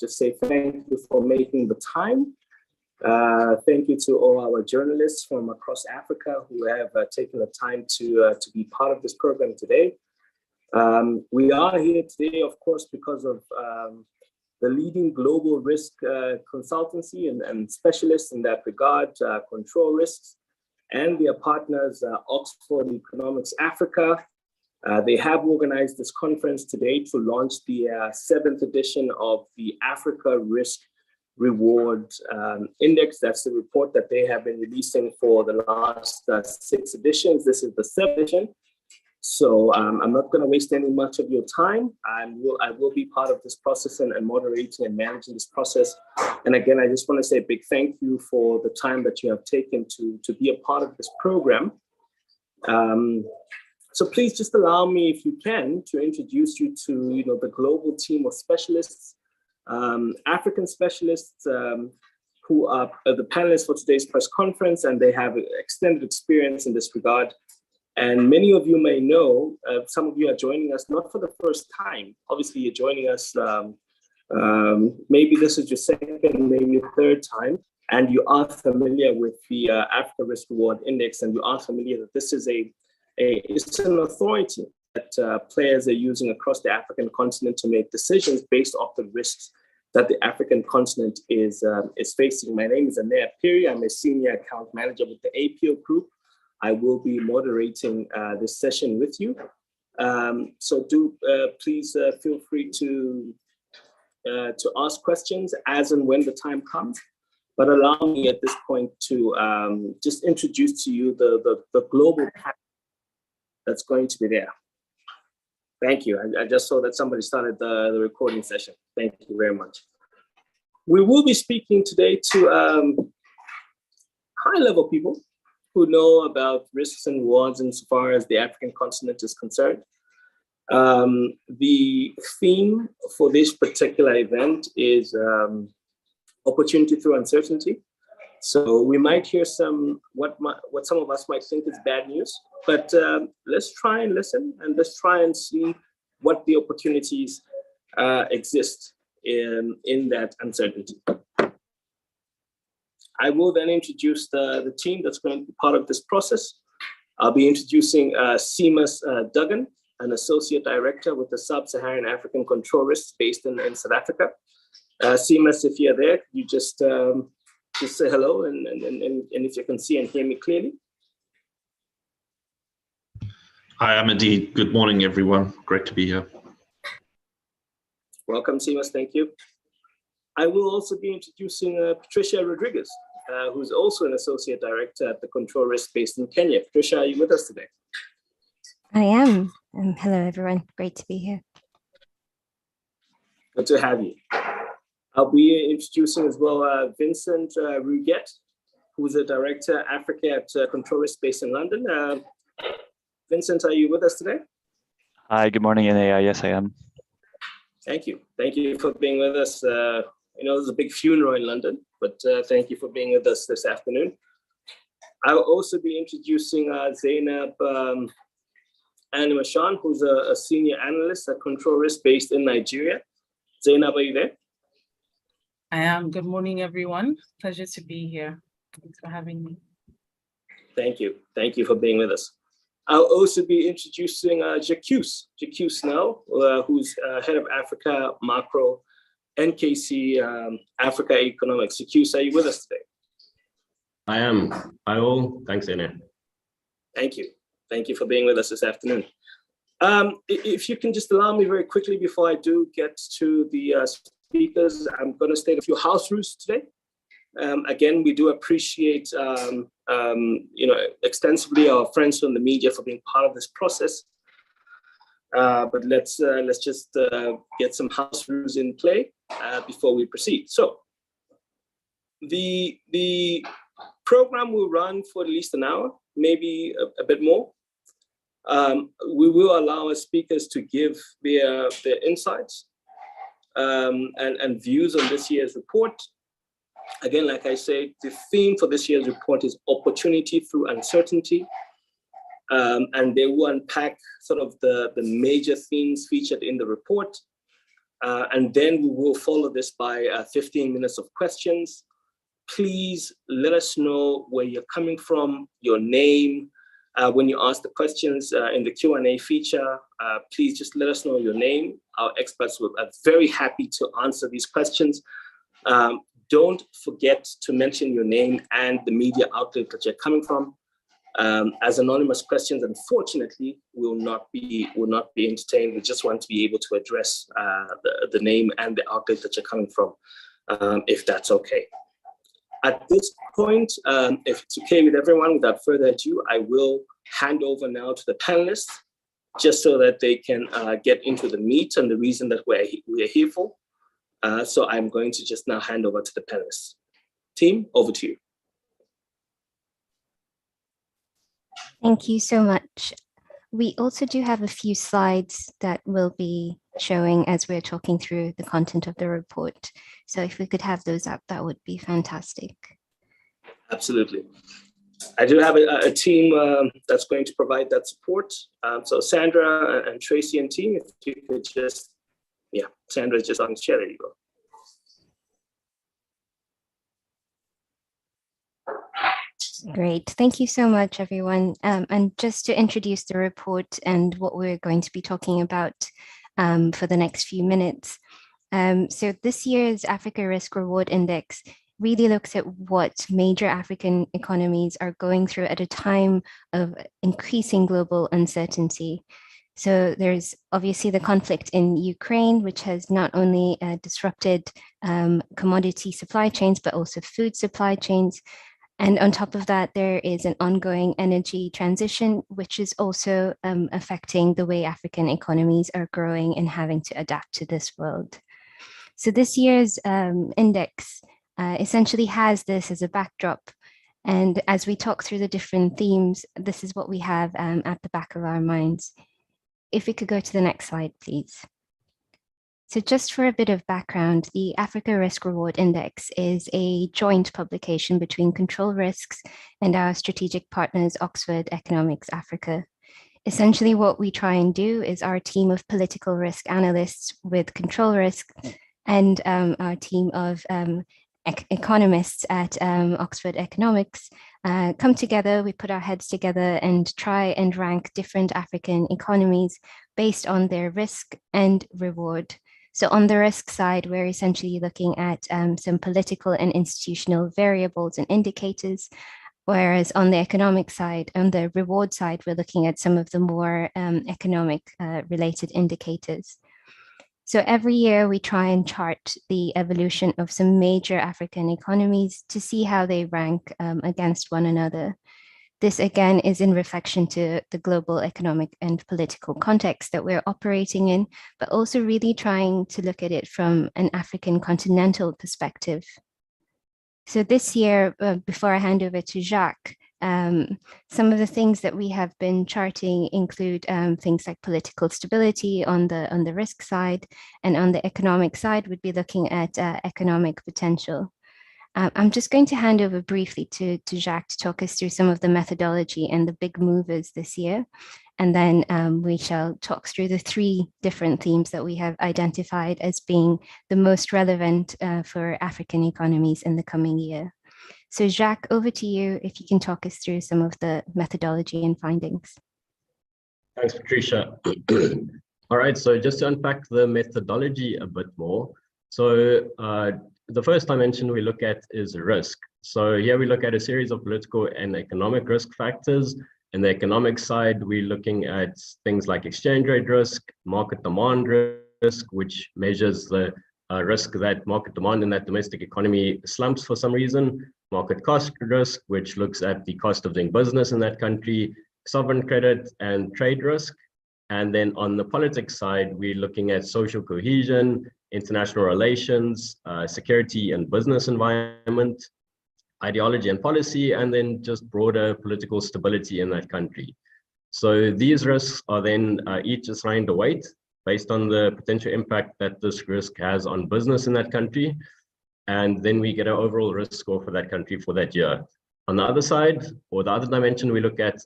just say thank you for making the time. Thank you to all our journalists from across Africa who have taken the time to be part of this program today. We are here today, of course, because of the leading global risk consultancy and specialists in that regard, control risks, and their partners, Oxford Economics Africa. They have organized this conference today to launch the 7th edition of the Africa Risk Reward Index. That's the report that they have been releasing for the last 6 editions. This is the 7th edition. So I'm not going to waste any much of your time. I will be part of this process and moderating and managing this process. And again, I just want to say a big thank you for the time that you have taken to be a part of this program. So please just allow me, if you can, to introduce you to the global team of specialists, African specialists who are the panelists for today's press conference, and they have extended experience in this regard. And many of you may know, some of you are joining us not for the first time. Obviously, you're joining us, maybe this is your second, maybe your third time, and you are familiar with the Africa Risk Reward Index, and you are familiar that this is it's an authority that players are using across the African continent to make decisions based off the risks that the African continent is facing. My name is Anea Piri. I'm a senior account manager with the APO Group. I will be moderating this session with you. So do please feel free to ask questions as and when the time comes. But allow me at this point to just introduce to you the global panel that's going to be there. Thank you. I just saw that somebody started the recording session. Thank you very much. We will be speaking today to high-level people who know about risks and rewards insofar as the African continent is concerned. The theme for this particular event is opportunity through uncertainty. So we might hear what some of us might think is bad news, but let's try and listen, and let's try and see what the opportunities exist in that uncertainty. I will then introduce the team that's going to be part of this process. I'll be introducing Seamus Duggan, an associate director with the Sub-Saharan African Control Risks based in South Africa. Seamus, if you're there, could you just say hello and if you can see and hear me clearly. Hi, I'm indeed. Good morning, everyone. Great to be here. Welcome, Seamus. Thank you. I will also be introducing Patricia Rodriguez, who's also an associate director at the Control Risk based in Kenya. Patricia, are you with us today? I am. Hello, everyone. Great to be here. Good to have you. I'll be introducing as well Vincent Ruget, who's a director Africa at Control Risk based in London. Vincent, are you with us today? Hi, good morning, Anea. Yes, I am. Thank you. Thank you for being with us. There's a big funeral in London, but thank you for being with us this afternoon. I'll also be introducing Zainab Animashan, who's a senior analyst at Control Risk based in Nigeria. Zainab, are you there? I am. Good morning, everyone. Pleasure to be here. Thanks for having me. Thank you. Thank you for being with us. I'll also be introducing Jacques Snell, who's head of Africa Macro NKC Africa Economics. Jacques, are you with us today? I am. Hi all. Thanks, Anna. Thank you. Thank you for being with us this afternoon. If you can just allow me very quickly before I do get to the speakers, I'm going to state a few house rules today. Again, we do appreciate extensively our friends from the media for being part of this process. But let's just get some house rules in play before we proceed. So the program will run for at least an hour, maybe a bit more. We will allow our speakers to give their insights and views on this year's report. Again, like I said, the theme for this year's report is opportunity through uncertainty. And they will unpack sort of the major themes featured in the report. And then we will follow this by 15 minutes of questions. Please let us know where you're coming from, your name. When you ask the questions in the Q&A feature, please just let us know your name. Our experts are very happy to answer these questions. Don't forget to mention your name and the media outlet that you're coming from. As anonymous questions, unfortunately, will not be entertained. We just want to be able to address the name and the outlet that you're coming from, if that's okay. At this point, if it's okay with everyone, without further ado, I will hand over now to the panelists, just so that they can get into the meat and the reason that we're here for. So I'm going to just now hand over to the panelists. Team, over to you. Thank you so much. We also do have a few slides that will be showing as we're talking through the content of the report. So if we could have those up, that would be fantastic. Absolutely. I do have a team that's going to provide that support. So Sandra and Tracy and team, if you could just, yeah, Sandra's just on the chair, there you go. Great. Thank you so much, everyone. And just to introduce the report and what we're going to be talking about for the next few minutes. So this year's Africa Risk Reward Index really looks at what major African economies are going through at a time of increasing global uncertainty. So there's obviously the conflict in Ukraine, which has not only disrupted commodity supply chains, but also food supply chains. And on top of that, there is an ongoing energy transition, which is also affecting the way African economies are growing and having to adapt to this world. So this year's index essentially has this as a backdrop. And as we talk through the different themes, this is what we have at the back of our minds. If we could go to the next slide, please. So just for a bit of background, the Africa Risk Reward Index is a joint publication between Control Risks and our strategic partners, Oxford Economics Africa. Essentially what we try and do is our team of political risk analysts with Control Risk and our team of economists at Oxford Economics come together, we put our heads together and try and rank different African economies based on their risk and reward. So on the risk side, we're essentially looking at some political and institutional variables and indicators, whereas on the economic side, on the reward side, we're looking at some of the more economic related indicators. So every year we try and chart the evolution of some major African economies to see how they rank against one another. This again is in reflection to the global economic and political context that we're operating in, but also really trying to look at it from an African continental perspective. So this year, before I hand over to Jacques, some of the things that we have been charting include things like political stability on the risk side, and on the economic side, we'd be looking at economic potential. I'm just going to hand over briefly to Jacques to talk us through some of the methodology and the big movers this year. And then we shall talk through the three different themes that we have identified as being the most relevant for African economies in the coming year. So Jacques, over to you, if you can talk us through some of the methodology and findings. Thanks, Patricia. All right, so just to unpack the methodology a bit more. So the first dimension we look at is risk. So here we look at a series of political and economic risk factors. In the economic side, we're looking at things like exchange rate risk, market demand risk, which measures the risk that market demand in that domestic economy slumps for some reason, market cost risk, which looks at the cost of doing business in that country, sovereign credit and trade risk. And then on the politics side, we're looking at social cohesion, international relations, security and business environment, ideology and policy, and then just broader political stability in that country. So these risks are then each assigned a weight based on the potential impact that this risk has on business in that country. And then we get an overall risk score for that country for that year. On the other side, or the other dimension we look at,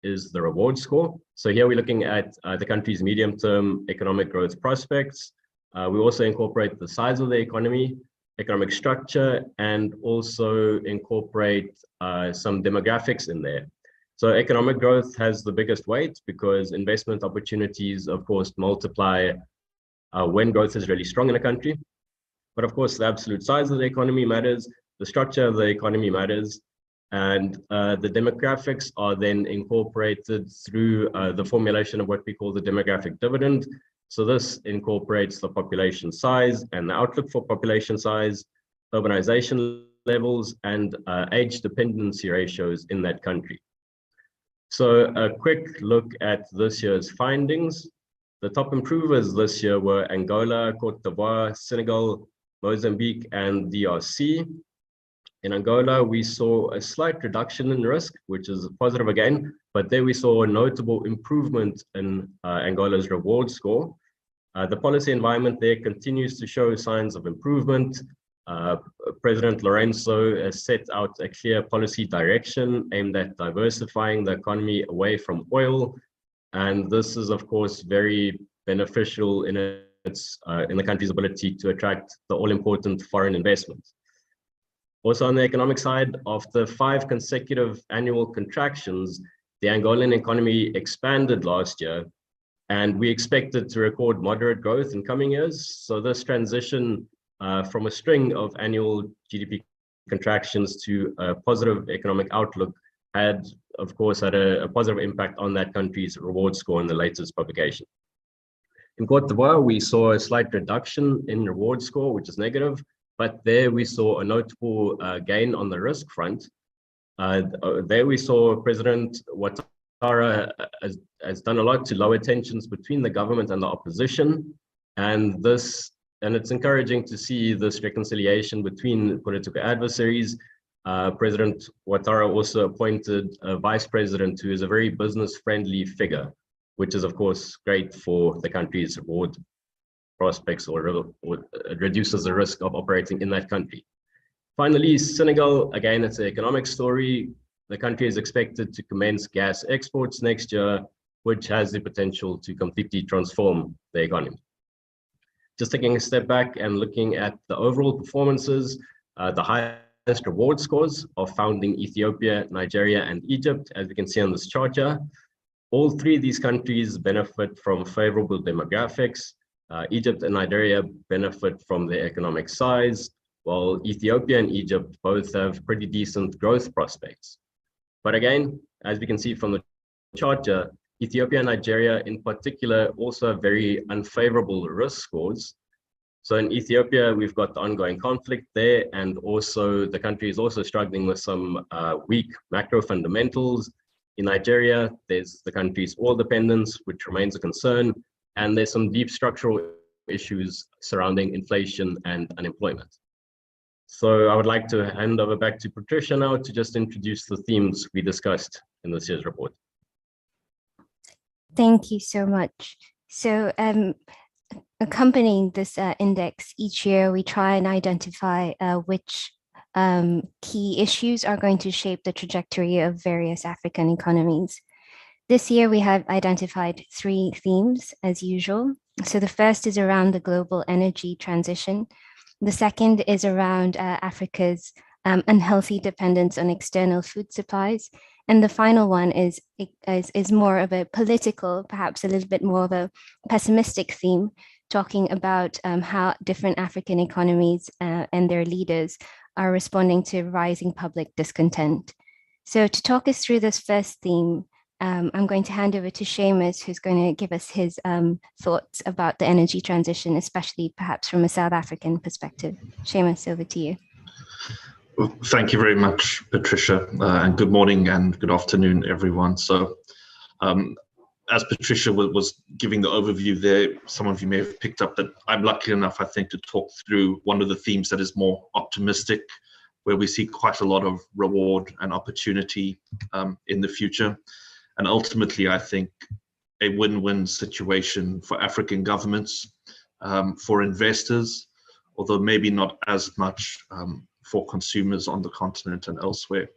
is the reward score. So here we're looking at the country's medium-term economic growth prospects, We also incorporate the size of the economy, economic structure, and also incorporate some demographics in there. So economic growth has the biggest weight because investment opportunities, of course, multiply when growth is really strong in a country. But of course, the absolute size of the economy matters, the structure of the economy matters, and the demographics are then incorporated through the formulation of what we call the demographic dividend. So this incorporates the population size and the outlook for population size, urbanization levels, and age dependency ratios in that country. So a quick look at this year's findings. The top improvers this year were Angola, Cote d'Ivoire, Senegal, Mozambique, and DRC. In Angola, we saw a slight reduction in risk, which is positive again, but there we saw a notable improvement in Angola's reward score. The policy environment there continues to show signs of improvement. President Lorenzo has set out a clear policy direction aimed at diversifying the economy away from oil. And this is, of course, very beneficial in the country's ability to attract the all-important foreign investment. Also on the economic side, after 5 consecutive annual contractions, the Angolan economy expanded last year, and we expect it to record moderate growth in coming years. So this transition from a string of annual GDP contractions to a positive economic outlook had, of course, had a positive impact on that country's reward score in the latest publication. In Cote d'Ivoire, we saw a slight reduction in reward score, which is negative, but there we saw a notable gain on the risk front. There we saw President Ouattara has done a lot to lower tensions between the government and the opposition, and it's encouraging to see this reconciliation between political adversaries. President Ouattara also appointed a vice president who is a very business-friendly figure, which is of course great for the country's reward prospects, or it reduces the risk of operating in that country. Finally, Senegal, again, it's an economic story. The country is expected to commence gas exports next year, which has the potential to completely transform the economy. Just taking a step back and looking at the overall performances, the highest reward scores are found in Ethiopia, Nigeria, and Egypt, as we can see on this chart here. All 3 of these countries benefit from favorable demographics. Egypt and Nigeria benefit from their economic size, while Ethiopia and Egypt both have pretty decent growth prospects. But again, as we can see from the chart here, Ethiopia and Nigeria in particular also have very unfavorable risk scores. So in Ethiopia, we've got the ongoing conflict there, and also the country is also struggling with some weak macro fundamentals. In Nigeria, there's the country's oil dependence, which remains a concern, and there's some deep structural issues surrounding inflation and unemployment. So I would like to hand over back to Patricia now to just introduce the themes we discussed in this year's report. Thank you so much. So accompanying this index, each year we try and identify which key issues are going to shape the trajectory of various African economies. This year we have identified 3 themes as usual. So the first is around the global energy transition. The second is around Africa's unhealthy dependence on external food supplies. And the final one is more of a political, perhaps a little bit more of a pessimistic theme, talking about how different African economies and their leaders are responding to rising public discontent. So to talk us through this first theme, I'm going to hand over to Seamus, who's going to give us his thoughts about the energy transition, especially perhaps from a South African perspective. Seamus, over to you. Well, thank you very much, Patricia, and good morning and good afternoon, everyone. So as Patricia was giving the overview there, some of you may have picked up that I'm lucky enough, I think, to talk through one of the themes that is more optimistic, where we see quite a lot of reward and opportunity in the future. And ultimately, I think a win-win situation for African governments, for investors, although maybe not as much for consumers on the continent and elsewhere.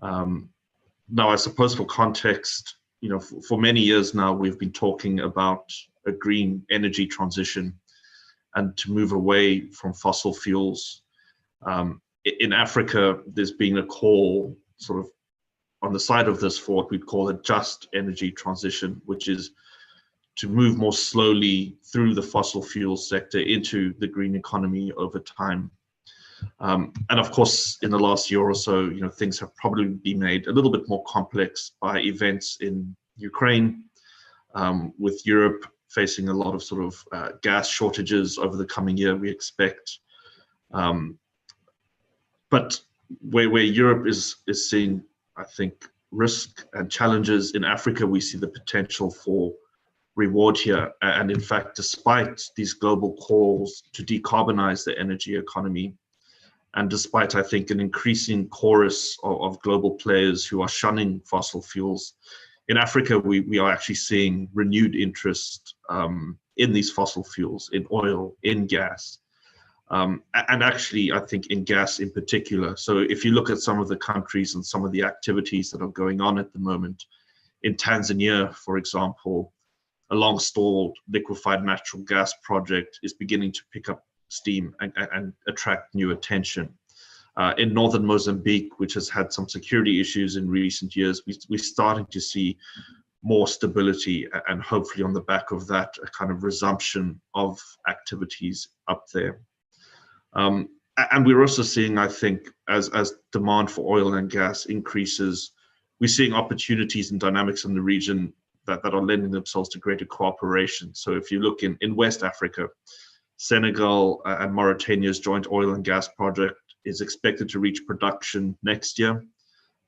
Now, I suppose for context, you know, for many years now, we've been talking about a green energy transition. and to move away from fossil fuels. In Africa, there's been a call sort of on the side of this for what we'd call a just energy transition, which is to move more slowly through the fossil fuel sector into the green economy over time. And of course, in the last year or so, things have probably been made a little bit more complex by events in Ukraine, with Europe facing a lot of sort of gas shortages over the coming year, we expect. But where Europe is seeing, I think, risk and challenges, in Africa, we see the potential for reward here. And in fact, despite these global calls to decarbonize the energy economy, and despite, I think, an increasing chorus of global players who are shunning fossil fuels, in Africa, we are actually seeing renewed interest in these fossil fuels, in oil, in gas. And actually, I think in gas in particular. So if you look at some of the countries and some of the activities that are going on at the moment, in Tanzania, for example, a long-stalled liquefied natural gas project is beginning to pick up steam and attract new attention. In northern Mozambique, which has had some security issues in recent years, we're starting to see more stability, and hopefully on the back of that, a kind of resumption of activities up there. And we're also seeing, I think, as demand for oil and gas increases, we're seeing opportunities and dynamics in the region that are lending themselves to greater cooperation. So if you look in West Africa, Senegal and Mauritania's joint oil and gas project is expected to reach production next year,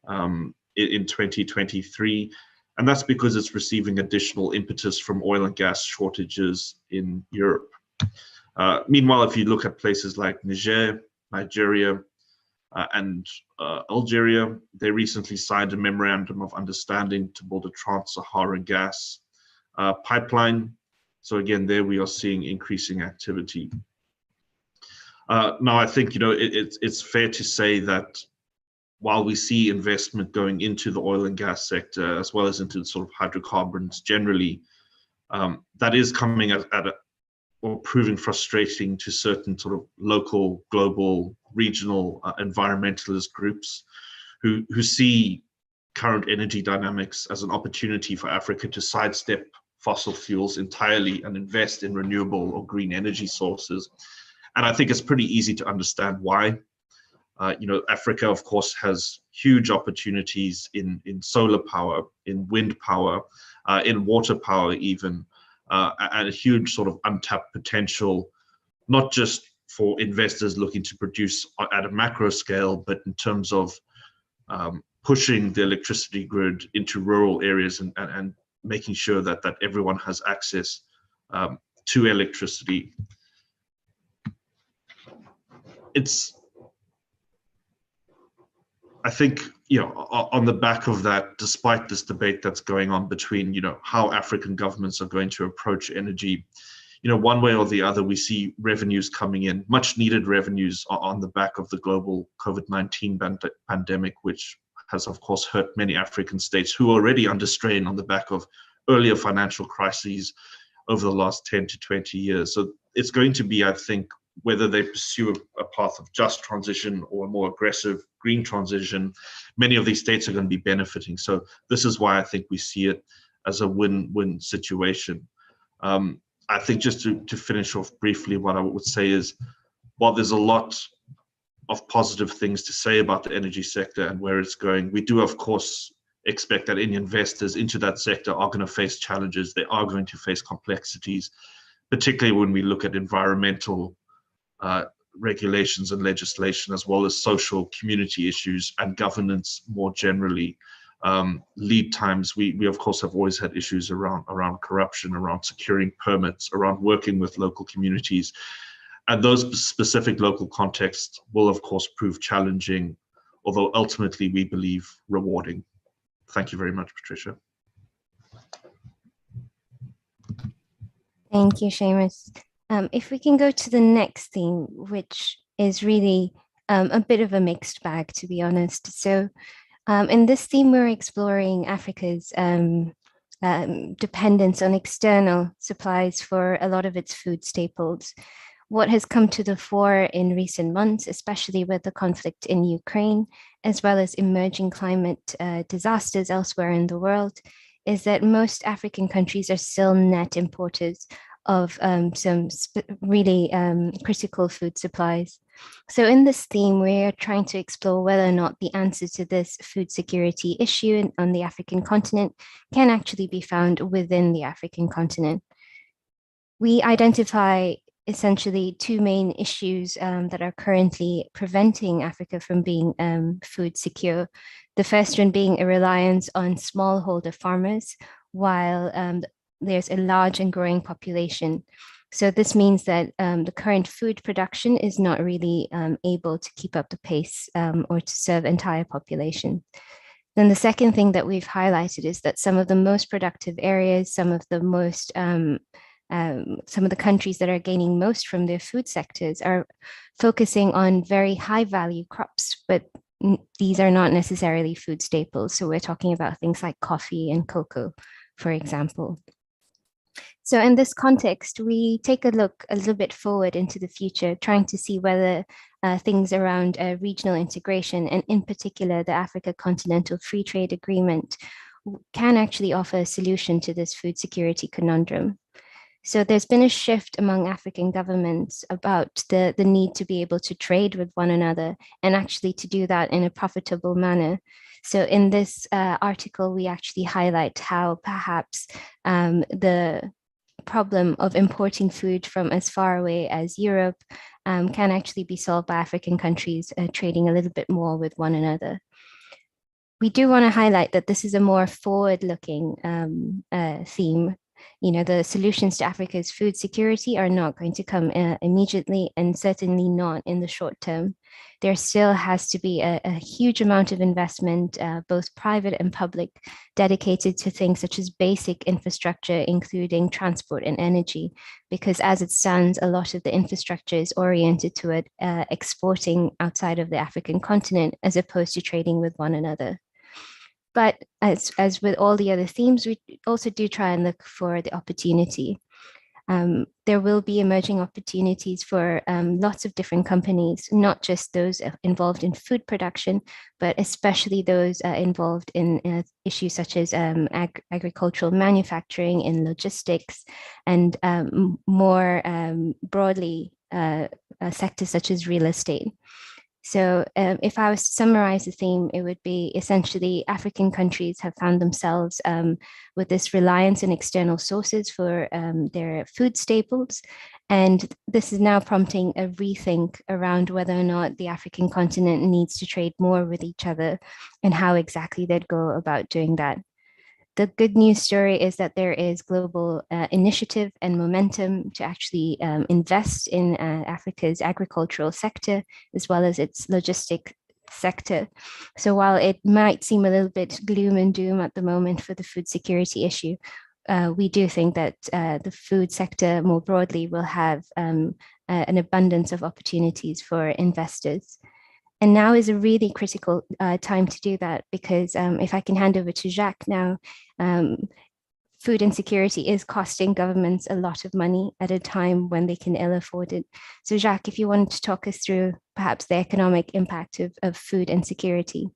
in 2023. And that's because it's receiving additional impetus from oil and gas shortages in Europe. Meanwhile, if you look at places like Niger, Nigeria, and Algeria, they recently signed a memorandum of understanding to build a trans-Saharan gas pipeline. So again, there we are seeing increasing activity. Now, I think it's fair to say that while we see investment going into the oil and gas sector, as well as into sort of hydrocarbons generally, that is coming or proving frustrating to certain sort of local, global, regional environmentalist groups who see current energy dynamics as an opportunity for Africa to sidestep fossil fuels entirely and invest in renewable or green energy sources. And I think it's pretty easy to understand why. Africa, of course, has huge opportunities in solar power, in wind power, in water power even, and a huge sort of untapped potential, not just for investors looking to produce at a macro scale, but in terms of pushing the electricity grid into rural areas and making sure that everyone has access to electricity. I think, on the back of that, despite this debate that's going on between, how African governments are going to approach energy, one way or the other, we see revenues coming in, much needed revenues on the back of the global COVID-19 pandemic, which has, of course, hurt many African states who are already under strain on the back of earlier financial crises over the last 10 to 20 years. So it's going to be, I think, whether they pursue a path of just transition or a more aggressive green transition, many of these states are going to be benefiting. So this is why I think we see it as a win-win situation. I think just to finish off briefly, what I would say is, while there's a lot of positive things to say about the energy sector and where it's going, we do, of course, expect that any investors into that sector are going to face challenges. They are going to face complexities, particularly when we look at environmental regulations and legislation, as well as social community issues and governance more generally. Lead times, we of course have always had issues around corruption, around securing permits, around working with local communities. And those specific local contexts will of course prove challenging, although ultimately we believe rewarding. Thank you very much, Patricia. Thank you, Seamus. If we can go to the next theme, which is really a bit of a mixed bag, to be honest. So in this theme, we're exploring Africa's dependence on external supplies for a lot of its food staples, What has come to the fore in recent months, especially with the conflict in Ukraine, as well as emerging climate disasters elsewhere in the world, is that most African countries are still net importers of some really critical food supplies. So in this theme, we're trying to explore whether or not the answer to this food security issue on the African continent can actually be found within the African continent. We identify essentially two main issues that are currently preventing Africa from being food secure. The first one being a reliance on smallholder farmers, while there's a large and growing population. So this means that the current food production is not really able to keep up the pace or to serve entire population. Then the second thing that we've highlighted is that some of the most productive areas, some of the countries that are gaining most from their food sectors are focusing on very high value crops, but these are not necessarily food staples. So we're talking about things like coffee and cocoa, for example. So in this context, we take a look a little bit forward into the future, trying to see whether things around regional integration, and in particular, the Africa Continental Free Trade Agreement, can actually offer a solution to this food security conundrum. So there's been a shift among African governments about the need to be able to trade with one another and actually to do that in a profitable manner. So in this article, we actually highlight how perhaps the problem of importing food from as far away as Europe can actually be solved by African countries trading a little bit more with one another. We do want to highlight that this is a more forward-looking theme. You know, the solutions to Africa's food security are not going to come immediately, and certainly not in the short term. There still has to be a huge amount of investment, both private and public, dedicated to things such as basic infrastructure, including transport and energy, because as it stands, a lot of the infrastructure is oriented toward exporting outside of the African continent as opposed to trading with one another. But as with all the other themes, we also do try and look for the opportunity. There will be emerging opportunities for lots of different companies, not just those involved in food production, but especially those involved in issues such as agricultural manufacturing, in logistics, and more broadly, sectors such as real estate. So if I was to summarize the theme, it would be essentially African countries have found themselves with this reliance on external sources for their food staples. And this is now prompting a rethink around whether or not the African continent needs to trade more with each other and how exactly they'd go about doing that. The good news story is that there is global initiative and momentum to actually invest in Africa's agricultural sector, as well as its logistic sector. So while it might seem a little bit gloom and doom at the moment for the food security issue, we do think that the food sector more broadly will have an abundance of opportunities for investors. And now is a really critical time to do that, because if I can hand over to Jacques now, food insecurity is costing governments a lot of money at a time when they can ill afford it. So Jacques, if you wanted to talk us through perhaps the economic impact of food insecurity.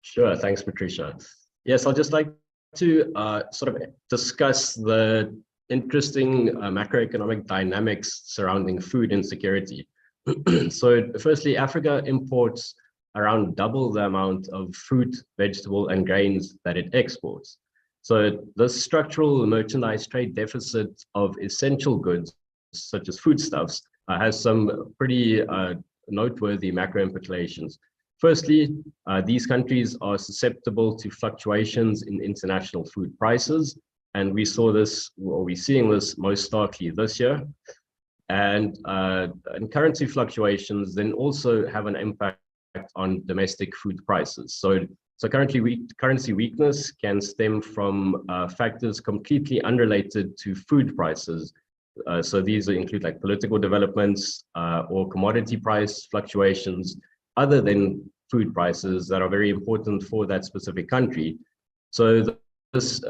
Sure, thanks, Patricia. Yes, I'd just like to sort of discuss the interesting macroeconomic dynamics surrounding food insecurity. So firstly, Africa imports around double the amount of fruit, vegetable, and grains that it exports. So the structural merchandise trade deficit of essential goods, such as foodstuffs, has some pretty noteworthy macro implications. Firstly, these countries are susceptible to fluctuations in international food prices, and we saw this, or we're seeing this most starkly this year. And currency fluctuations then also have an impact on domestic food prices. So currency weakness can stem from factors completely unrelated to food prices. So these include like political developments or commodity price fluctuations other than food prices that are very important for that specific country. So this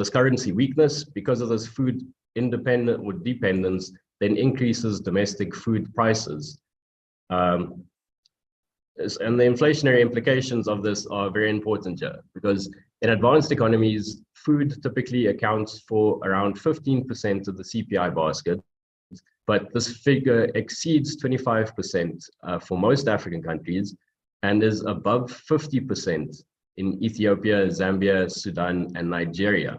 currency weakness, because of this food independent or dependence, then increases domestic food prices. And the inflationary implications of this are very important here, because in advanced economies, food typically accounts for around 15% of the CPI basket, but this figure exceeds 25% for most African countries and is above 50% in Ethiopia, Zambia, Sudan, and Nigeria.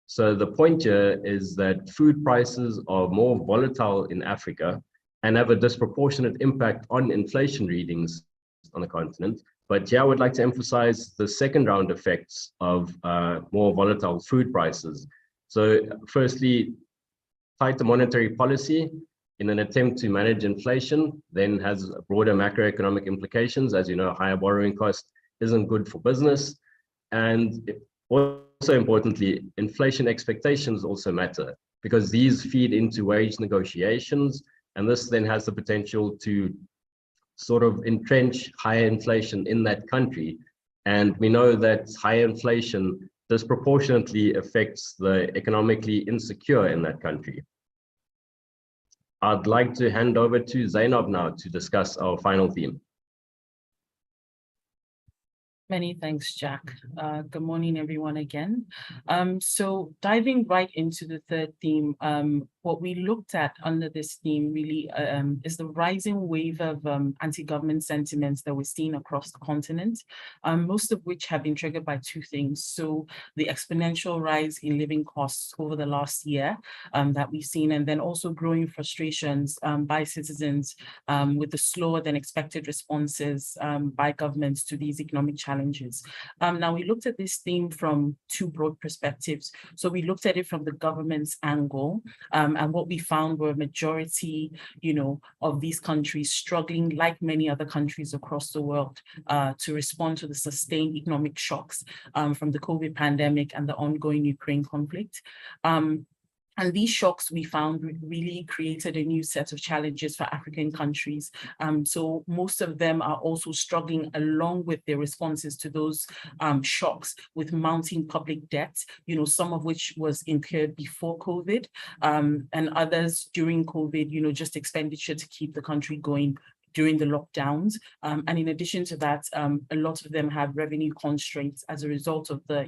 So the point here is that food prices are more volatile in Africa and have a disproportionate impact on inflation readings on the continent. But here I would like to emphasize the second round effects of more volatile food prices. So firstly, tighter monetary policy in an attempt to manage inflation then has broader macroeconomic implications. As you know, higher borrowing cost isn't good for business. And also importantly, inflation expectations also matter, because these feed into wage negotiations, and this then has the potential to sort of entrench higher inflation in that country. And we know that higher inflation disproportionately affects the economically insecure in that country. I'd like to hand over to Zainab now to discuss our final theme. Many thanks, Jack. Good morning, everyone, again. So diving right into the third theme, what we looked at under this theme really is the rising wave of anti-government sentiments that we're seeing across the continent, most of which have been triggered by two things. So the exponential rise in living costs over the last year that we've seen, and then also growing frustrations by citizens with the slower than expected responses by governments to these economic challenges. Now, we looked at this theme from two broad perspectives. So we looked at it from the government's angle, and what we found were a majority, of these countries struggling, like many other countries across the world, to respond to the sustained economic shocks from the COVID pandemic and the ongoing Ukraine conflict. And these shocks, we found, really created a new set of challenges for African countries. So most of them are also struggling along with their responses to those shocks with mounting public debt, some of which was incurred before COVID, and others during COVID, just expenditure to keep the country going during the lockdowns. And in addition to that, a lot of them have revenue constraints as a result of the,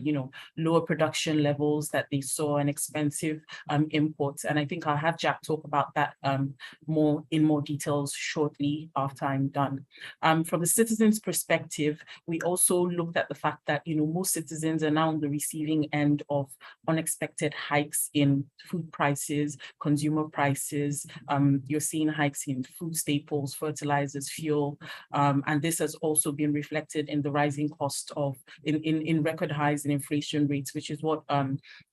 lower production levels that they saw and expensive imports. And I think I'll have Jack talk about that in more details shortly after I'm done. From the citizens' perspective, we also looked at the fact that, most citizens are now on the receiving end of unexpected hikes in food prices, consumer prices. You're seeing hikes in food staples, fertilizers, fuel, and this has also been reflected in the rising cost of in record highs in inflation rates, which is what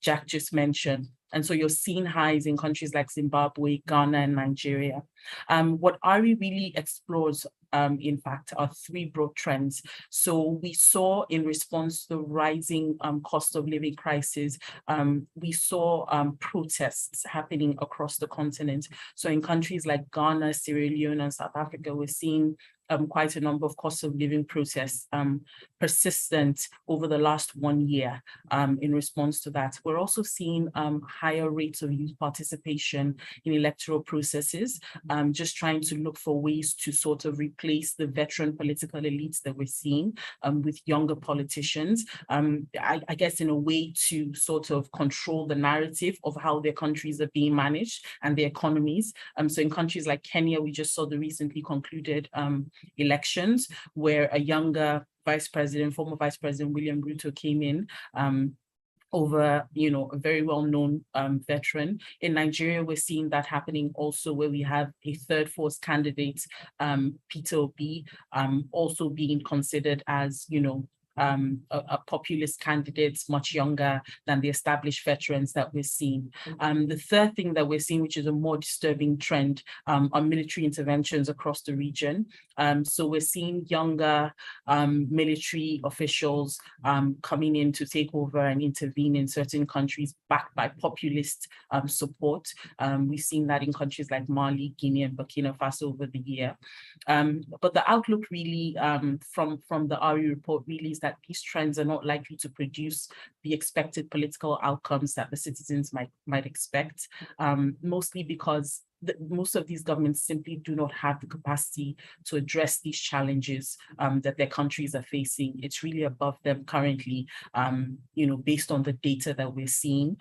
Jack just mentioned. And so you're seeing highs in countries like Zimbabwe, Ghana, and Nigeria. What ARRI really explores, in fact, are three broad trends. So we saw, in response to the rising cost of living crisis, we saw protests happening across the continent. So in countries like Ghana, Sierra Leone, and South Africa, we're seeing quite a number of cost of living protests persistent over the last 1 year in response to that. We're also seeing higher rates of youth participation in electoral processes, just trying to look for ways to sort of replace the veteran political elites that we're seeing with younger politicians, I guess in a way to sort of control the narrative of how their countries are being managed and their economies. So in countries like Kenya, we just saw the recently concluded elections where a younger former Vice President William Ruto came in over, a very well-known veteran. In Nigeria, we're seeing that happening also, where we have a third force candidate, Peter Obi, also being considered as, a populist candidate, much younger than the established veterans that we're seeing. The third thing that we're seeing, which is a more disturbing trend, are military interventions across the region. So we're seeing younger military officials coming in to take over and intervene in certain countries backed by populist support. We've seen that in countries like Mali, Guinea, and Burkina Faso over the year. But the outlook really from the ARRI report really is that these trends are not likely to produce the expected political outcomes that the citizens might expect, mostly because most of these governments simply do not have the capacity to address these challenges that their countries are facing. It's really above them currently, based on the data that we're seeing.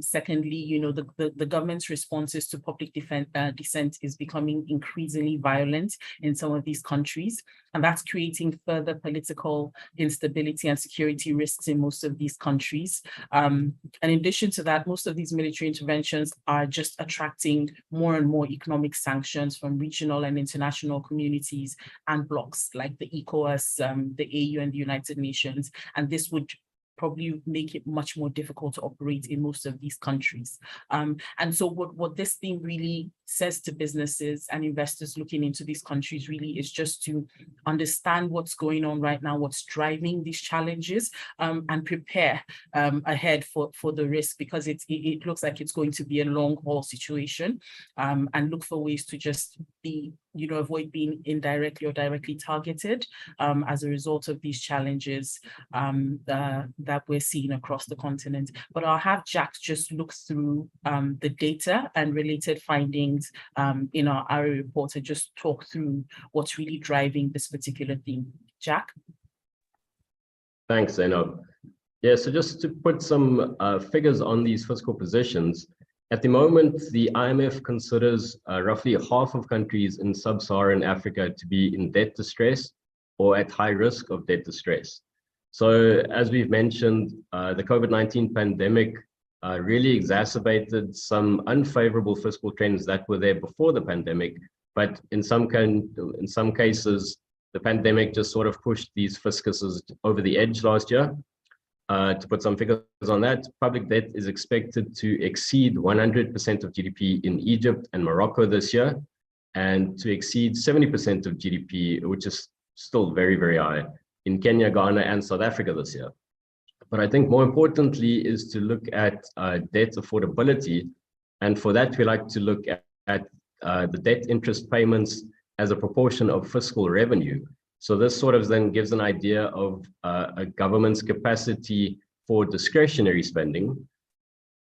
Secondly, the government's responses to public dissent is becoming increasingly violent in some of these countries, and that's creating further political instability and security risks in most of these countries. And in addition to that, most of these military interventions are just attracting more and more economic sanctions from regional and international communities and blocs like the ECOWAS, the AU, and the United Nations. And this would probably make it much more difficult to operate in most of these countries. And so what this thing really says to businesses and investors looking into these countries really is just to understand what's going on right now, what's driving these challenges, and prepare ahead for the risk, because it looks like it's going to be a long haul situation, and look for ways to just be, avoid being indirectly or directly targeted as a result of these challenges that we're seeing across the continent. But I'll have Jack just look through the data and related findings in our ARRI report and just talk through what's really driving this particular theme. Jack? Thanks, Zainab. Yeah, so just to put some figures on these fiscal positions, at the moment, the IMF considers roughly half of countries in sub-Saharan Africa to be in debt distress or at high risk of debt distress. So as we've mentioned, the COVID-19 pandemic really exacerbated some unfavorable fiscal trends that were there before the pandemic, but in some cases, the pandemic just sort of pushed these fiscuses over the edge last year. To put some figures on that, public debt is expected to exceed 100% of GDP in Egypt and Morocco this year, and to exceed 70% of GDP, which is still very, very high, in Kenya, Ghana, and South Africa this year. But I think more importantly is to look at debt affordability. And for that, we like to look at the debt interest payments as a proportion of fiscal revenue. So this sort of then gives an idea of a government's capacity for discretionary spending.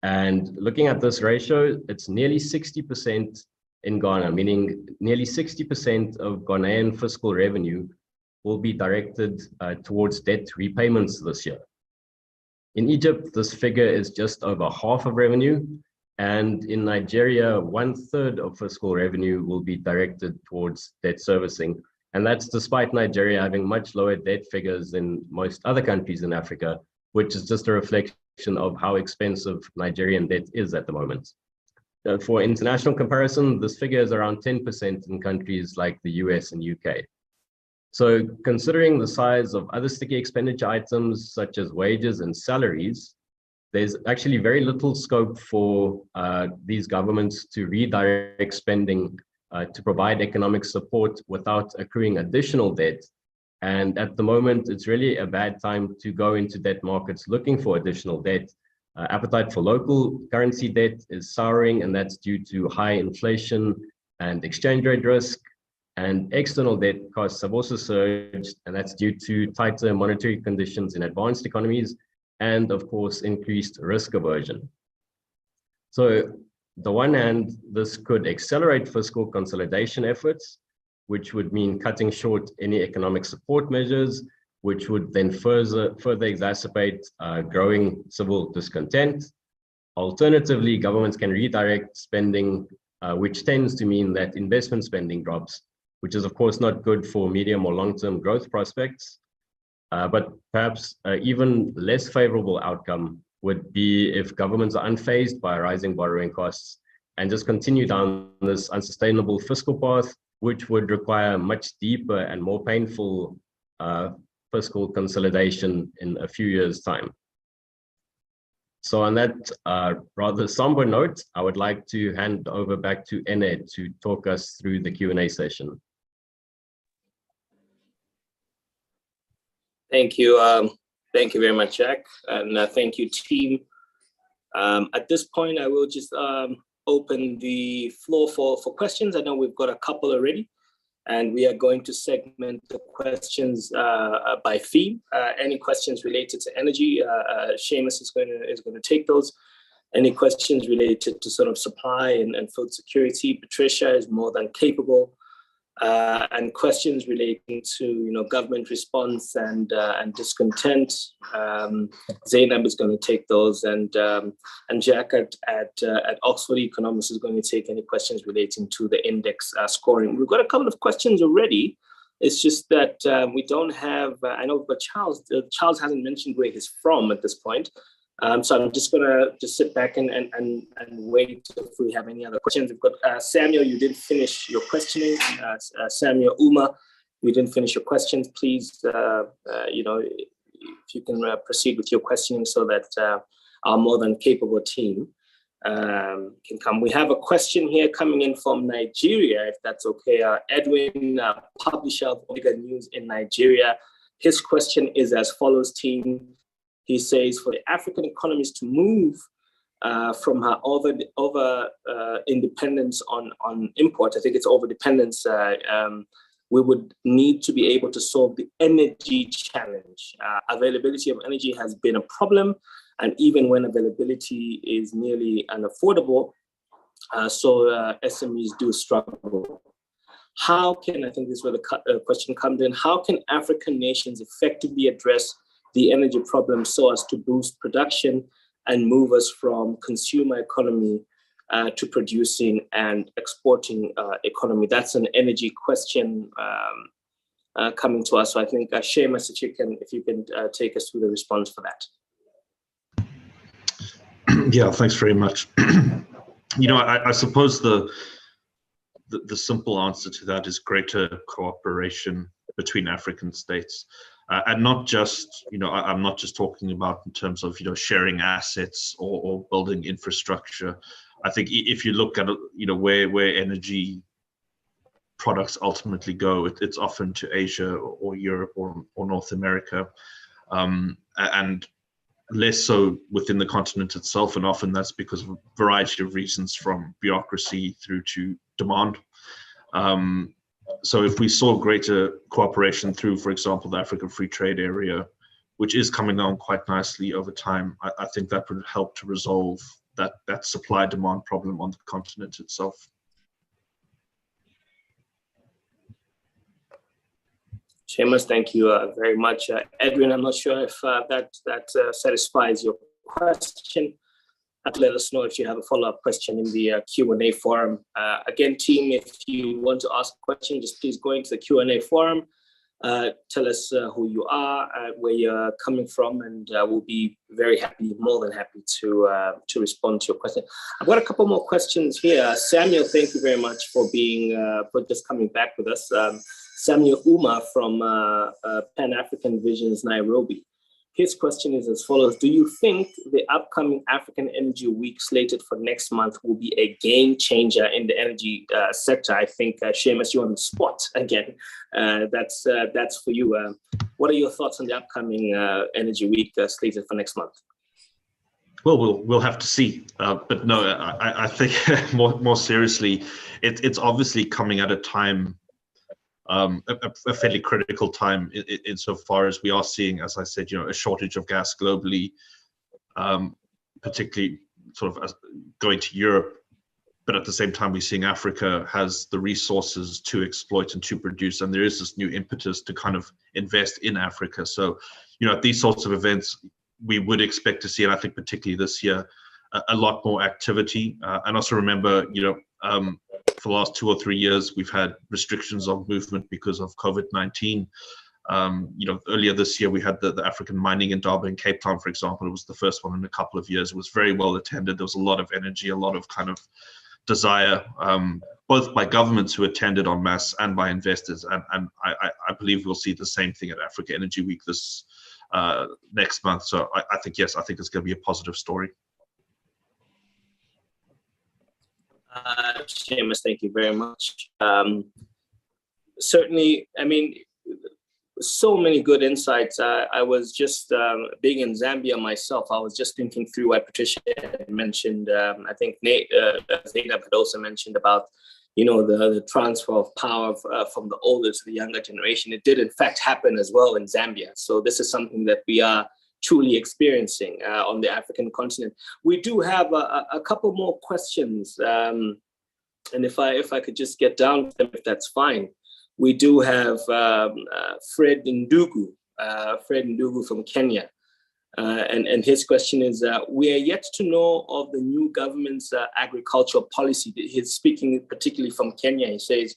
And looking at this ratio, it's nearly 60% in Ghana, meaning nearly 60% of Ghanaian fiscal revenue will be directed towards debt repayments this year. In Egypt, this figure is just over half of revenue. And in Nigeria, 1/3 of fiscal revenue will be directed towards debt servicing. And that's despite Nigeria having much lower debt figures than most other countries in Africa, which is just a reflection of how expensive Nigerian debt is at the moment. For international comparison, this figure is around 10% in countries like the US and UK. So considering the size of other sticky expenditure items, such as wages and salaries, there's actually very little scope for these governments to redirect spending to provide economic support without accruing additional debt. And at the moment, it's really a bad time to go into debt markets looking for additional debt. Appetite for local currency debt is souring, and that's due to high inflation and exchange rate risk. And external debt costs have also surged, and that's due to tighter monetary conditions in advanced economies, and of course, increased risk aversion. So, on the one hand, this could accelerate fiscal consolidation efforts, which would mean cutting short any economic support measures, which would then further exacerbate growing civil discontent. Alternatively, governments can redirect spending, which tends to mean that investment spending drops, which is of course not good for medium or long-term growth prospects. But perhaps even less favorable outcome would be if governments are unfazed by rising borrowing costs and just continue down this unsustainable fiscal path, which would require much deeper and more painful fiscal consolidation in a few years' time. So on that rather somber note, I would like to hand over back to Ene to talk us through the Q&A session. Thank you. Thank you very much, Jack, and thank you, team. At this point, I will just open the floor for questions. I know we've got a couple already, and we are going to segment the questions by theme. Any questions related to energy, Seamus is going to take those. Any questions related to sort of supply and food security, Patricia is more than capable. And questions relating to government response and discontent, Zainab is going to take those, and Jack at Oxford Economics is going to take any questions relating to the index scoring. We've got a couple of questions already. It's just that we don't have. I know, but Charles hasn't mentioned where he's from at this point. So I'm just gonna sit back and wait if we have any other questions. We've got Samuel, you didn't finish your questioning. Samuel Uma, you didn't finish your questions. Please, if you can proceed with your questioning so that our more than capable team can come. We have a question here coming in from Nigeria, if that's okay. Edwin, publisher of Omega News in Nigeria. His question is as follows, team. He says, for the African economies to move from her over independence on import, I think it's over dependence, we would need to be able to solve the energy challenge. Availability of energy has been a problem, and even when availability is nearly unaffordable, so SMEs do struggle. How can, I think this is where the question comes in, how can African nations effectively address the energy problem so as to boost production and move us from consumer economy to producing and exporting economy? That's an energy question coming to us. So I think Seamus, if you can take us through the response for that. Yeah, thanks very much. I suppose the simple answer to that is greater cooperation between African states. And not just, I'm not just talking about in terms of, sharing assets or building infrastructure. I think if you look at, where energy products ultimately go, it's often to Asia or Europe or North America, and less so within the continent itself. And often that's because of a variety of reasons, from bureaucracy through to demand. So if we saw greater cooperation through, for example, the African Free Trade Area, which is coming on quite nicely over time, I think that would help to resolve that supply-demand problem on the continent itself. Seamus, thank you very much. Edwin, I'm not sure if that satisfies your question. Let us know if you have a follow-up question in the Q&A forum. Again, team, if you want to ask a question, just please go into the Q&A forum. Tell us who you are, where you're coming from, and we'll be very happy, more than happy to respond to your question. I've got a couple more questions here. Samuel, thank you very much for for just coming back with us. Samuel Uma from Pan-African Visions, Nairobi. His question is as follows. Do you think the upcoming African Energy Week slated for next month will be a game changer in the energy sector? I think, Seamus, you're on the spot again. That's for you. What are your thoughts on the upcoming Energy Week slated for next month? Well, we'll have to see. But no, I think more seriously, it's obviously coming at a time, a fairly critical time insofar as we are seeing, as I said, a shortage of gas globally, particularly sort of going to Europe. But at the same time, we're seeing Africa has the resources to exploit and to produce, and there is this new impetus to kind of invest in Africa. So, at these sorts of events, we would expect to see, and I think particularly this year, a lot more activity. And also remember, for the last 2 or 3 years, we've had restrictions on movement because of COVID-19. Earlier this year, we had the African Mining Indaba in Cape Town, for example. It was the first one in a couple of years. It was very well attended. There was a lot of energy, a lot of kind of desire, both by governments who attended en masse and by investors. And I believe we'll see the same thing at Africa Energy Week this next month. So I think, yes, I think it's going to be a positive story. Seamus, thank you very much. Certainly, I mean, so many good insights. I was just being in Zambia myself. I was just thinking through what Patricia had mentioned. I think Zainab had also mentioned about, the transfer of power from the older to the younger generation. It did in fact happen as well in Zambia. So this is something that we are truly experiencing on the African continent. We do have a couple more questions, and if I could just get down to them, if that's fine. We do have Fred Ndugu from Kenya. And his question is, we are yet to know of the new government's agricultural policy. He's speaking particularly from Kenya. He says,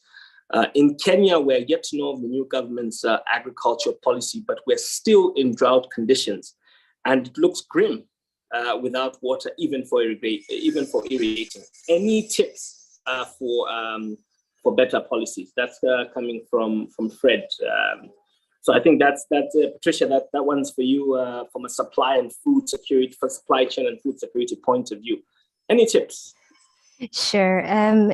in Kenya, we're yet to know of the new government's agricultural policy, but we're still in drought conditions. And it looks grim without water, even for irrigating. Any tips for better policies? That's coming from Fred. So I think that's Patricia, that one's for you from a supply and food security, for supply chain and food security point of view. Any tips? Sure.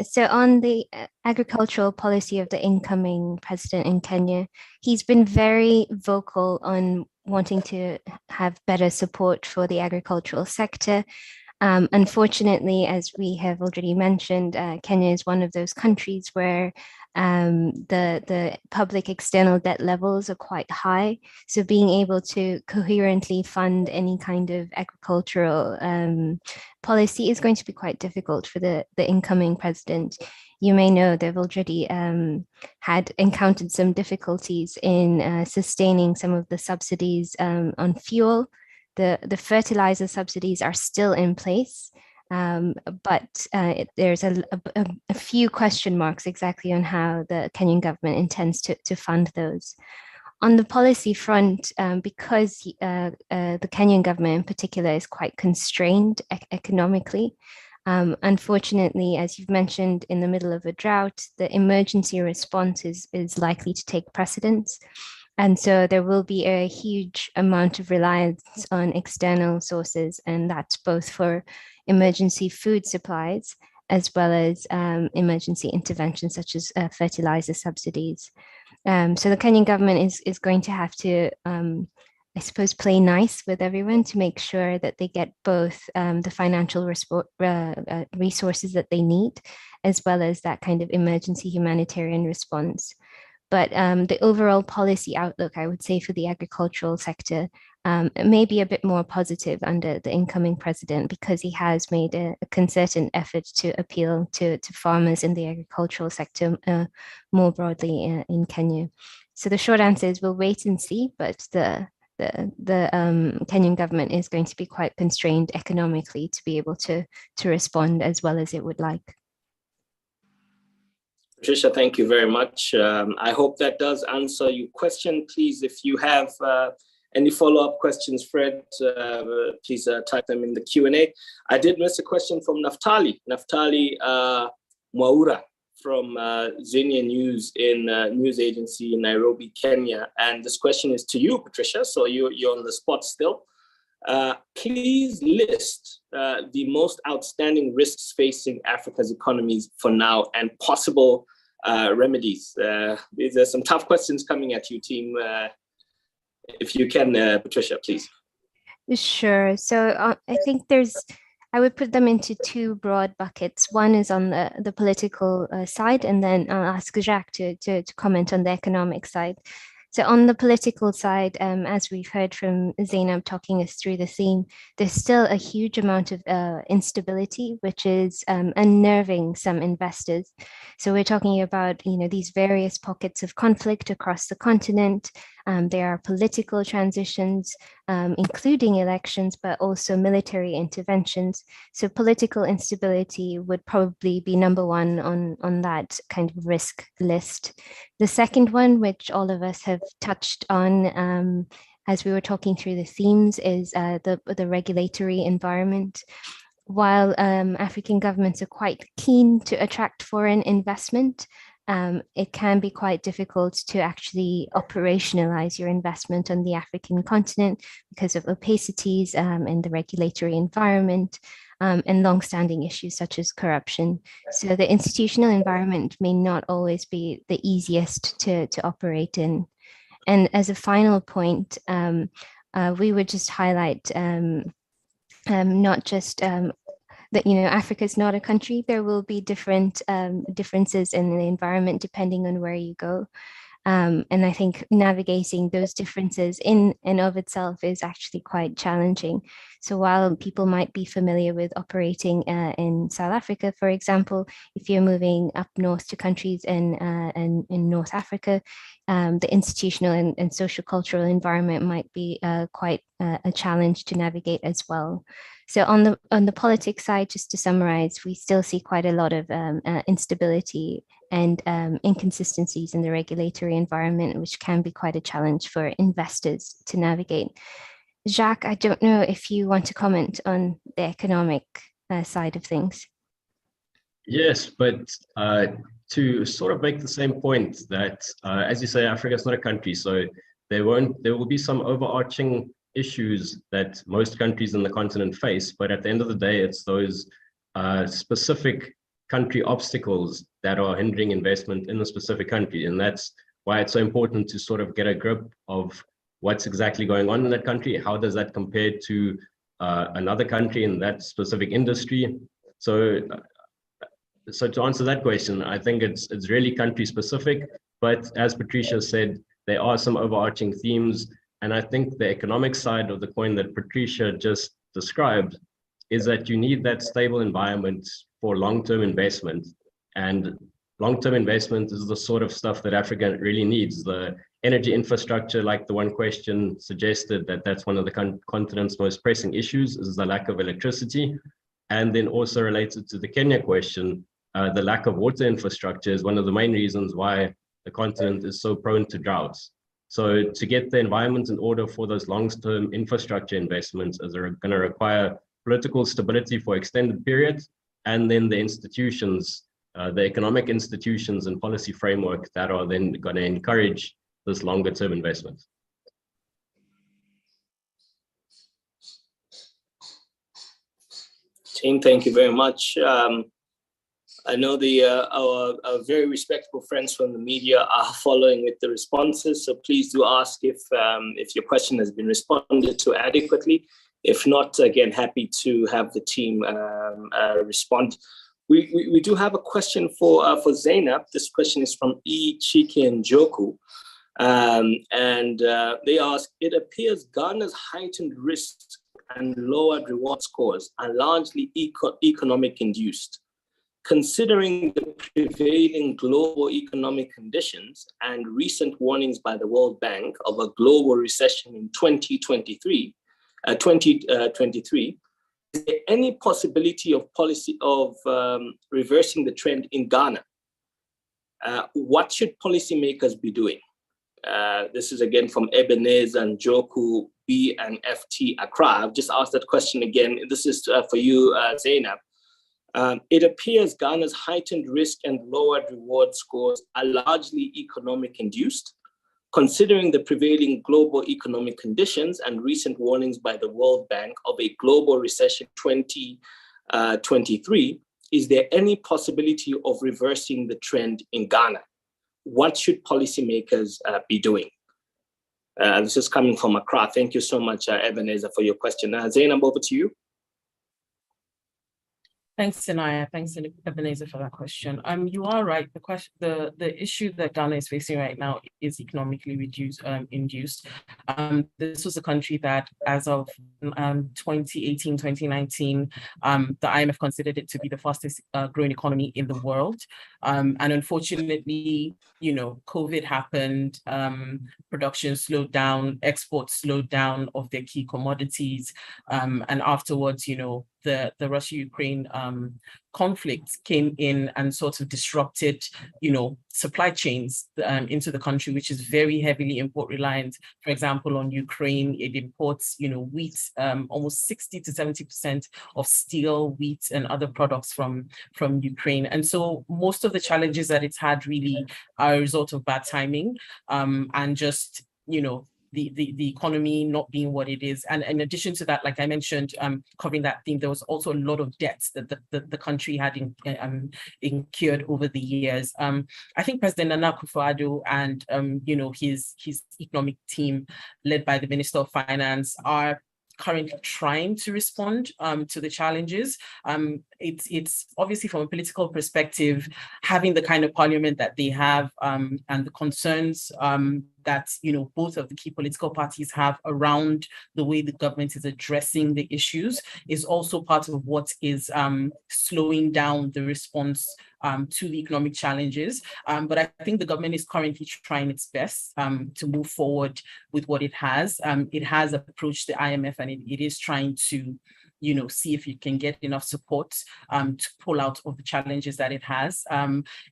So on the agricultural policy of the incoming president in Kenya, he's been very vocal on wanting to have better support for the agricultural sector. Unfortunately, as we have already mentioned, Kenya is one of those countries where the public external debt levels are quite high. So being able to coherently fund any kind of agricultural policy is going to be quite difficult for the incoming president. You may know they've already had encountered some difficulties in sustaining some of the subsidies on fuel. The fertilizer subsidies are still in place, but there's a few question marks exactly on how the Kenyan government intends to fund those. On the policy front, because the Kenyan government in particular is quite constrained economically, unfortunately, as you've mentioned, in the middle of a drought, the emergency response is likely to take precedence. And so there will be a huge amount of reliance on external sources, and that's both for emergency food supplies as well as emergency interventions such as fertilizer subsidies. So the Kenyan government is going to have to, I suppose, play nice with everyone to make sure that they get both the financial resources that they need, as well as that kind of emergency humanitarian response. But the overall policy outlook, I would say, for the agricultural sector may be a bit more positive under the incoming president, because he has made a concerted effort to appeal to farmers in the agricultural sector more broadly in Kenya. So the short answer is we'll wait and see, but the Kenyan government is going to be quite constrained economically to be able to respond as well as it would like. Patricia, thank you very much. I hope that does answer your question. Please, if you have any follow-up questions, Fred, please type them in the Q&A. I did miss a question from Naftali Mwaura from Xenia News news agency in Nairobi, Kenya. And this question is to you, Patricia, so you're on the spot still. Please list the most outstanding risks facing Africa's economies for now and possible remedies. These are some tough questions coming at you, team. If you can, Patricia, please. Sure. So I think I would put them into two broad buckets. One is on the political side, and then I'll ask Jacques to comment on the economic side. So on the political side, as we've heard from Zainab talking us through the theme, there's still a huge amount of instability, which is unnerving some investors. So we're talking about, these various pockets of conflict across the continent. There are political transitions, including elections, but also military interventions. So political instability would probably be number one on that kind of risk list. The second one, which all of us have touched on as we were talking through the themes, is the regulatory environment. While African governments are quite keen to attract foreign investment, it can be quite difficult to actually operationalize your investment on the African continent because of opacities in the regulatory environment and long-standing issues such as corruption. So the institutional environment may not always be the easiest to operate in. And as a final point, we would just highlight not just that Africa is not a country. There will be different differences in the environment depending on where you go. And I think navigating those differences in and of itself is actually quite challenging. So while people might be familiar with operating in South Africa, for example, if you're moving up north to countries in North Africa, the institutional and social cultural environment might be quite a challenge to navigate as well. So on the politics side, just to summarize, we still see quite a lot of instability and inconsistencies in the regulatory environment, which can be quite a challenge for investors to navigate. Jacques, I don't know if you want to comment on the economic side of things. Yes, but to sort of make the same point that, as you say, Africa is not a country, so there will be some overarching issues that most countries in the continent face, but at the end of the day, it's those specific country obstacles that are hindering investment in the specific country. And that's why it's so important to sort of get a grip of what's exactly going on in that country. How does that compare to another country in that specific industry? So to answer that question, I think it's really country specific, but as Patricia said, there are some overarching themes. And I think the economic side of the coin that Patricia just described is that you need that stable environment for long-term investment. And long-term investment is the sort of stuff that Africa really needs. The energy infrastructure, like the one question suggested, that's one of the continent's most pressing issues, is the lack of electricity. And then also related to the Kenya question, the lack of water infrastructure is one of the main reasons why the continent is so prone to droughts. So to get the environment in order for those long-term infrastructure investments is going to require political stability for extended periods, and then the institutions, the economic institutions and policy framework that are then going to encourage this longer-term investment. Team, thank you very much. I know our very respectable friends from the media are following with the responses, so please do ask if your question has been responded to adequately. If not, again, happy to have the team respond. We do have a question for Zainab. This question is from E. Chike Njoku, and they ask, it appears Ghana's heightened risks and lowered reward scores are largely economic induced. Considering the prevailing global economic conditions and recent warnings by the World Bank of a global recession in 2023, is there any possibility of reversing the trend in Ghana? What should policymakers be doing? This is again from Ebenezer and Joku B and FT Accra. I've just asked that question again. This is for you, Zainab. It appears Ghana's heightened risk and lowered reward scores are largely economic induced. Considering the prevailing global economic conditions and recent warnings by the World Bank of a global recession 2023, is there any possibility of reversing the trend in Ghana? What should policymakers be doing? This is coming from Accra. Thank you so much, Ebenezer, for your question. Zainab, over to you. Thanks, Sinaya. Thanks, Ebenezer, for that question. You are right. The issue that Ghana is facing right now is economically induced. This was a country that, as of 2018, 2019, the IMF considered it to be the fastest growing economy in the world. And unfortunately, COVID happened, production slowed down, exports slowed down of their key commodities, and afterwards, the Russia-Ukraine conflict came in and sort of disrupted, supply chains into the country, which is very heavily import reliant. For example, on Ukraine, it imports, wheat, almost 60 to 70% of steel, wheat, and other products from Ukraine. And so most of the challenges that it's had really are a result of bad timing and just, the economy not being what it is. And in addition to that, like I mentioned, covering that theme, there was also a lot of debts that the country had incurred over the years. I think President Nana Akufo-Addo and his economic team, led by the Minister of Finance, are currently trying to respond to the challenges. it's obviously from a political perspective, having the kind of parliament that they have, and the concerns that both of the key political parties have around the way the government is addressing the issues is also part of what is slowing down the response to the economic challenges. But I think the government is currently trying its best to move forward with what it has. It has approached the IMF, and it is trying to see if it can get enough support to pull out of the challenges that it has.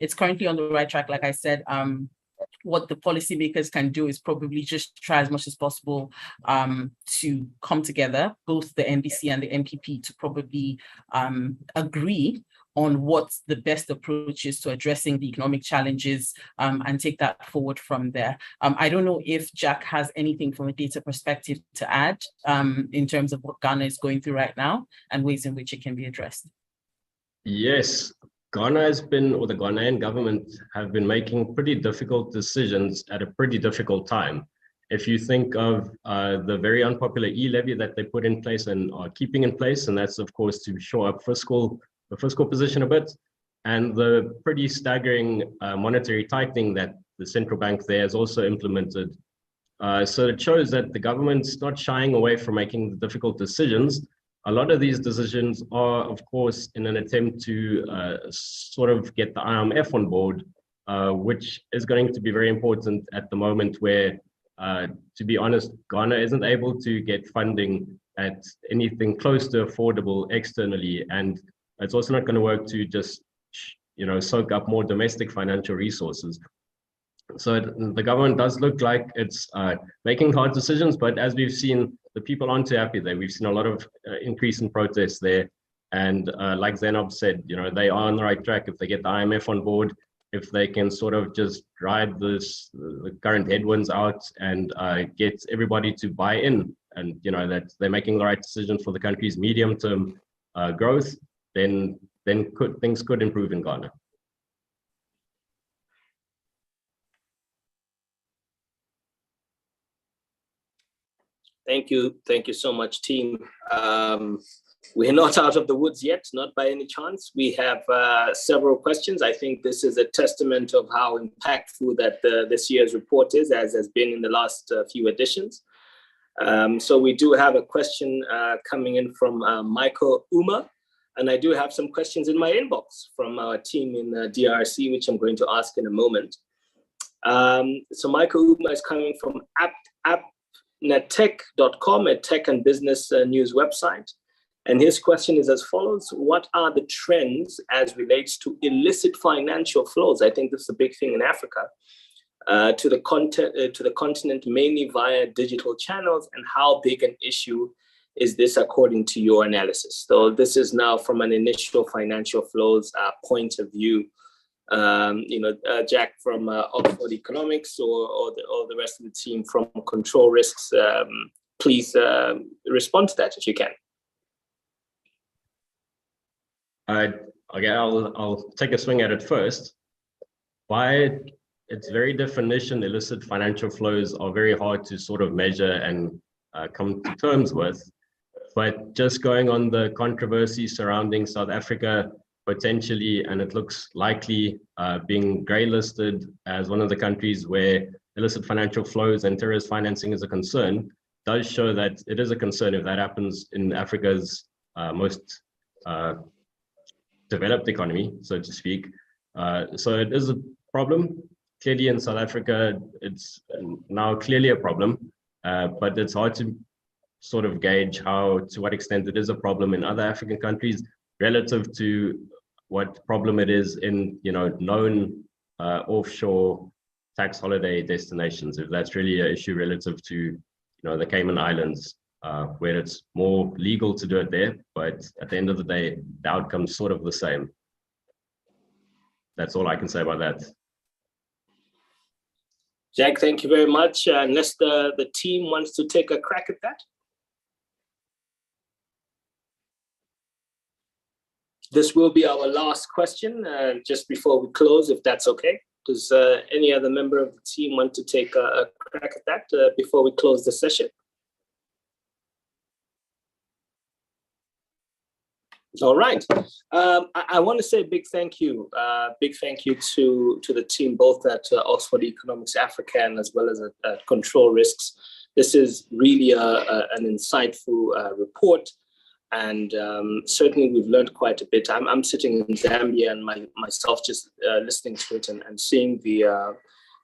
It's currently on the right track. Like I said, what the policymakers can do is probably just try as much as possible to come together, both the NDC and the NPP, to probably agree on what the best approach is to addressing the economic challenges, and take that forward from there. I don't know if Jack has anything from a data perspective to add in terms of what Ghana is going through right now and ways in which it can be addressed. Yes, Ghana has been, or the Ghanaian government have been making pretty difficult decisions at a pretty difficult time. If you think of the very unpopular e-levy that they put in place and are keeping in place, and that's of course to shore up the fiscal position a bit, and the pretty staggering monetary tightening that the central bank there has also implemented. So it shows that the government's not shying away from making the difficult decisions. A lot of these decisions are, of course, in an attempt to sort of get the IMF on board, which is going to be very important at the moment where, to be honest, Ghana isn't able to get funding at anything close to affordable externally. And it's also not going to work to just, soak up more domestic financial resources. So the government does look like it's making hard decisions, but as we've seen, the people aren't too happy there. We've seen a lot of increase in protests there. And like Zainab said, they are on the right track. If they get the IMF on board, if they can sort of just ride the current headwinds out and get everybody to buy in, and that they're making the right decision for the country's medium-term growth, then things could improve in Ghana. Thank you so much, team. We're not out of the woods yet, not by any chance. We have several questions. I think this is a testament of how impactful that this year's report is, as has been in the last few editions. So we do have a question coming in from Michael Uma, and I do have some questions in my inbox from our team in DRC, which I'm going to ask in a moment. So Michael Uma is coming from appnettech.com, a tech and business news website. And his question is as follows: what are the trends as relates to illicit financial flows? I think this is a big thing in Africa, to the continent, mainly via digital channels, and how big an issue is this according to your analysis? So this is now from an initial financial flows point of view. Jack from Oxford Economics or the rest of the team from Control Risks, please respond to that if you can. Okay, I'll take a swing at it first. By its very definition, illicit financial flows are very hard to sort of measure and come to terms with. But just going on the controversy surrounding South Africa potentially, and it looks likely being grey listed as one of the countries where illicit financial flows and terrorist financing is a concern, does show that it is a concern if that happens in Africa's most developed economy, so to speak. So it is a problem. Clearly in South Africa, it's now clearly a problem, but it's hard to sort of gauge to what extent it is a problem in other African countries relative to what problem it is in, known offshore tax holiday destinations, if that's really an issue relative to, the Cayman Islands, where it's more legal to do it there, but at the end of the day, the outcome's sort of the same. That's all I can say about that. Jack, thank you very much. Unless the team wants to take a crack at that. This will be our last question, just before we close, if that's okay. Does any other member of the team want to take a crack at that before we close the session? All right. I want to say a big thank you to the team, both at Oxford Economics Africa and as well as at Control Risks. This is really an insightful report, and certainly we've learned quite a bit. I'm sitting in Zambia and myself just listening to it and seeing the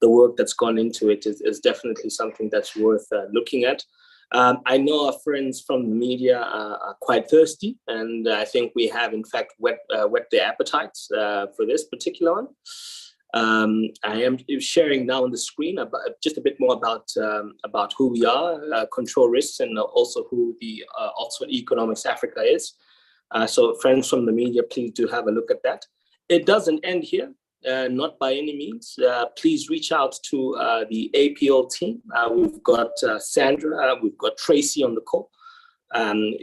work that's gone into it is definitely something that's worth looking at. I know our friends from the media are quite thirsty, and I think we have, in fact, whet their appetites for this particular one. I am sharing now on the screen just a bit more about who we are, Control Risks, and also who the Oxford Economics Africa is. So friends from the media, please do have a look at that. It doesn't end here. Not by any means. Please reach out to the APO team. We've got Sandra, we've got Tracy on the call.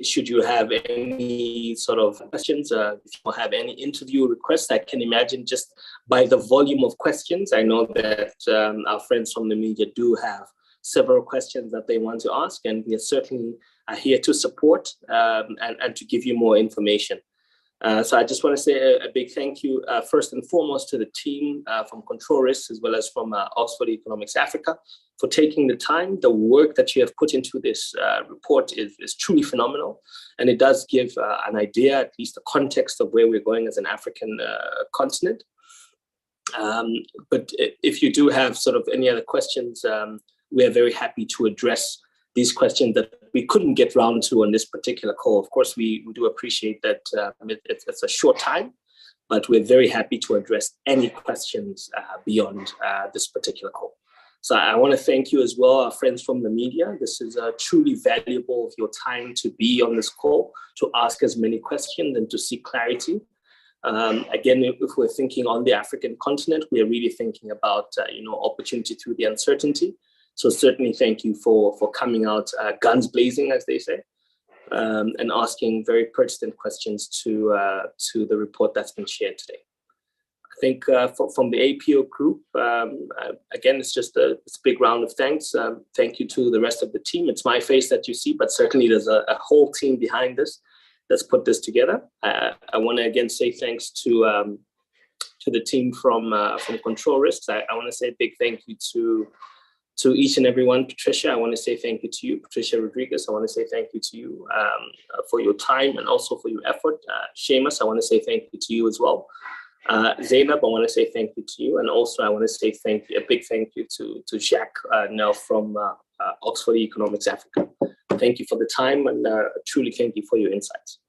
Should you have any sort of questions, if you have any interview requests, I can imagine just by the volume of questions, I know that our friends from the media do have several questions that they want to ask, and we are certainly here to support and to give you more information. So I just want to say a big thank you, first and foremost, to the team from Control Risks, as well as from Oxford Economics Africa, for taking the time. The work that you have put into this report is truly phenomenal, and it does give an idea, at least the context of where we're going as an African continent. But if you do have sort of any other questions, we are very happy to address these questions that we couldn't get round to on this particular call. Of course, we do appreciate that it's a short time, but we're very happy to address any questions beyond this particular call. So I want to thank you as well, our friends from the media. This is truly valuable of your time to be on this call, to ask as many questions and to seek clarity. Again, if we're thinking on the African continent, we are really thinking about opportunity through the uncertainty. So certainly thank you for coming out guns blazing, as they say, and asking very pertinent questions to the report that's been shared today. I think from the APO group, again, it's just a big round of thanks. Thank you to the rest of the team. It's my face that you see, but certainly there's a whole team behind this that's put this together. I want to again say thanks to the team from Control Risks. I want to say a big thank you to each and every one. Patricia, I want to say thank you to you. Patricia Rodriguez, I want to say thank you to you for your time and also for your effort. Seamus, I want to say thank you to you as well. Zainab, I want to say thank you to you. And also I want to say a big thank you to Jacques now from Oxford Economics Africa. Thank you for the time, and truly thank you for your insights.